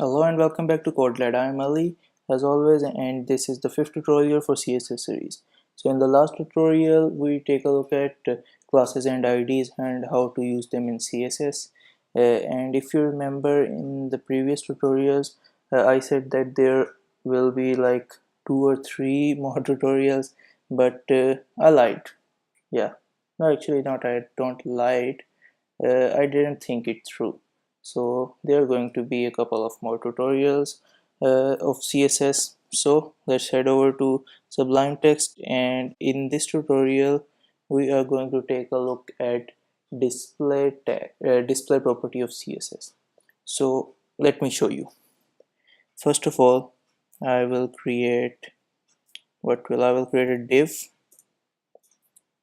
Hello and welcome back to CodeLad. I am Ali as always, and this is the fifth tutorial for CSS series. So in the last tutorial we take a look at classes and IDs and how to use them in CSS. And if you remember in the previous tutorials, I said that there will be like 2 or 3 more tutorials, but I lied. Yeah, no, actually not. I don't lied. I didn't think it through. So there are going to be a couple of more tutorials of CSS. So let's head over to Sublime Text, and in this tutorial we are going to take a look at display property of CSS. So let me show you. First of all, I will create I will create a div,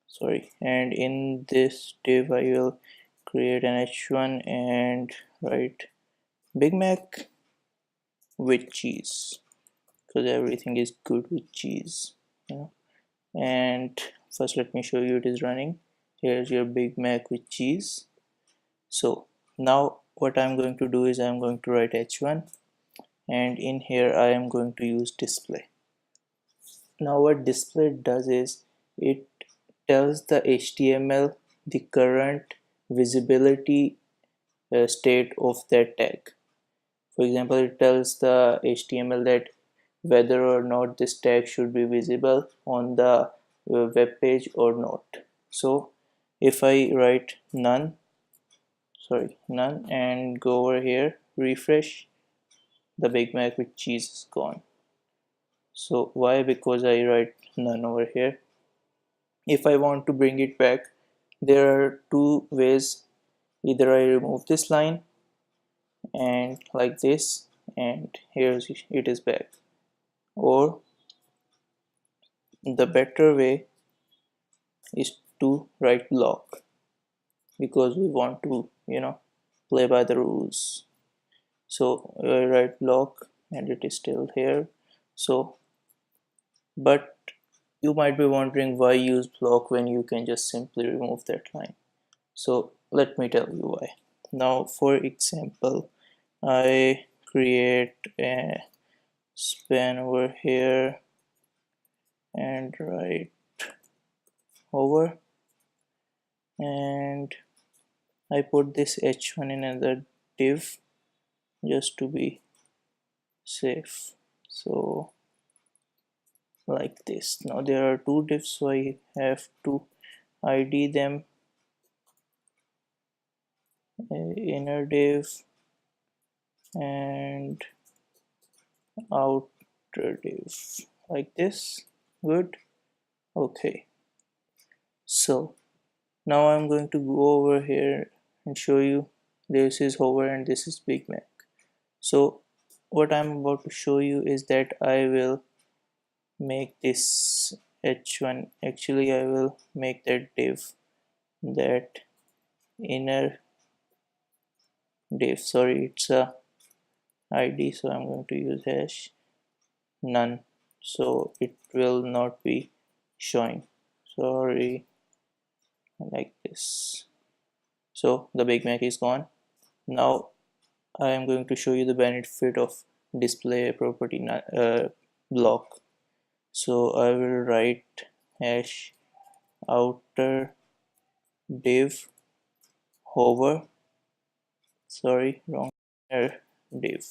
sorry, and in this div I will create an h1 and write Big Mac with cheese, because everything is good with cheese, you know. And first let me show you it is running. Here's your Big Mac with cheese. So now what I'm going to do is I'm going to write h1, and in here I am going to use display. Now what display does is it tells the HTML the current visibility state of that tag. For example, it tells the HTML that whether or not this tag should be visible on the web page or not. So if I write none and go over here, refresh, the Big Mac with cheese is gone. So why? Because I write none over here. If I want to bring it back, there are two ways. Either I remove this line and like this, and here it is back, or the better way is to write block, because we want to play by the rules. So write block and it is still here. So but you might be wondering why use block when you can just simply remove that line. So let me tell you why. Now for example, I create a span over here and write over, and I put this h1 in another div just to be safe. So like this. Now there are two divs, so I have to id them, inner div and outer div, like this. Good. Okay, so now I'm going to go over here and show you this is hover and this is Big Mac. So what I'm about to show you is that I will make this h1, actually I will make that div, that inner div, sorry, it's a id, so I'm going to use hash none, so it will not be showing, sorry, like this. So the Big Mac is gone. Now I am going to show you the benefit of display property block. So I will write hash outer div hover, sorry, wrong, div.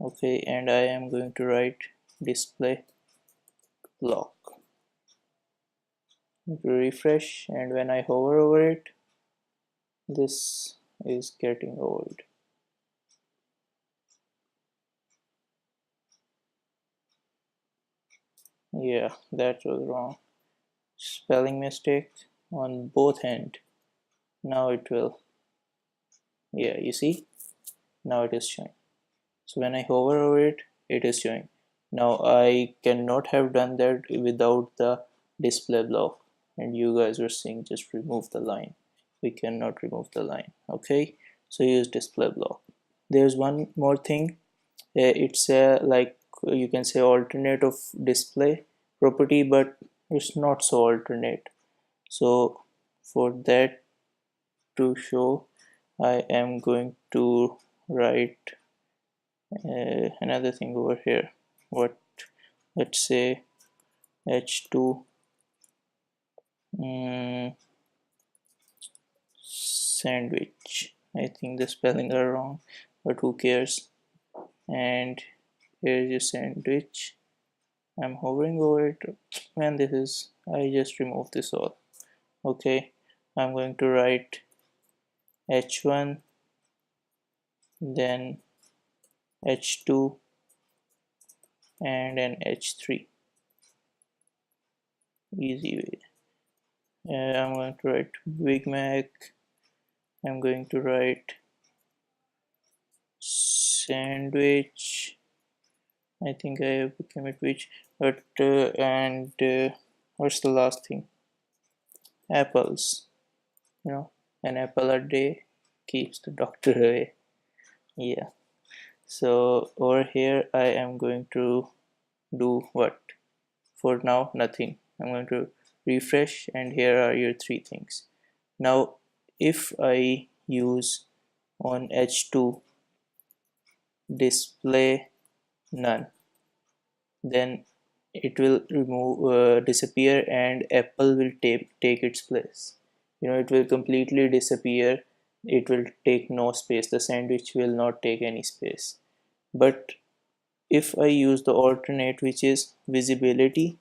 Okay, and I am going to write display block. Refresh, and when I hover over it, this is getting old. Yeah, that was wrong. Spelling mistake on both end. Now it will, yeah, you see, now it is showing. So when I hover over it, it is showing. Now I cannot have done that without the display block, and you guys were saying just remove the line. We cannot remove the line. Okay, so use display block. There's one more thing. It's a like, you can say, alternate of display property, but it's not so alternate. So for that to show, I am going to write another thing over here. What, let's say h2 sandwich. I think the spelling are wrong, but who cares? And here's your sandwich. I'm hovering over it, and this is, I just removed this all. Okay, I'm going to write h1, then h2, and an h3. Easy way. I'm going to write Big Mac. I'm going to write sandwich. I think I have become it which, but and what's the last thing? Apples. You know, an apple a day keeps the doctor away. Yeah. So over here I am going to do what? For now, nothing. I'm going to refresh, and here are your three things. Now, if I use on h2 display none, then it will remove disappear, and apple will take its place. It will completely disappear. It will take no space. The sandwich will not take any space. But if I use the alternate, which is visibility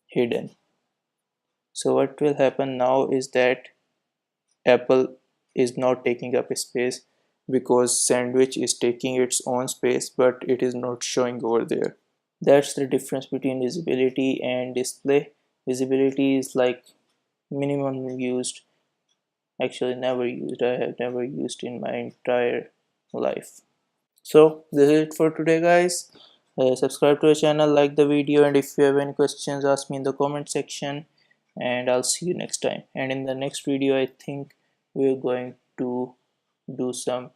hidden, so what will happen now is that apple is not taking up space, because sandwich is taking its own space, but it is not showing over there. That's the difference between visibility and display. Visibility is like minimum used, actually never used. I have never used in my entire life. So this is it for today, guys. Subscribe to the channel, like the video, and if you have any questions, ask me in the comment section, and I'll see you next time. And in the next video, I think we're going to do some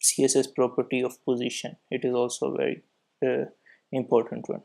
CSS property of position. It is also a very important one.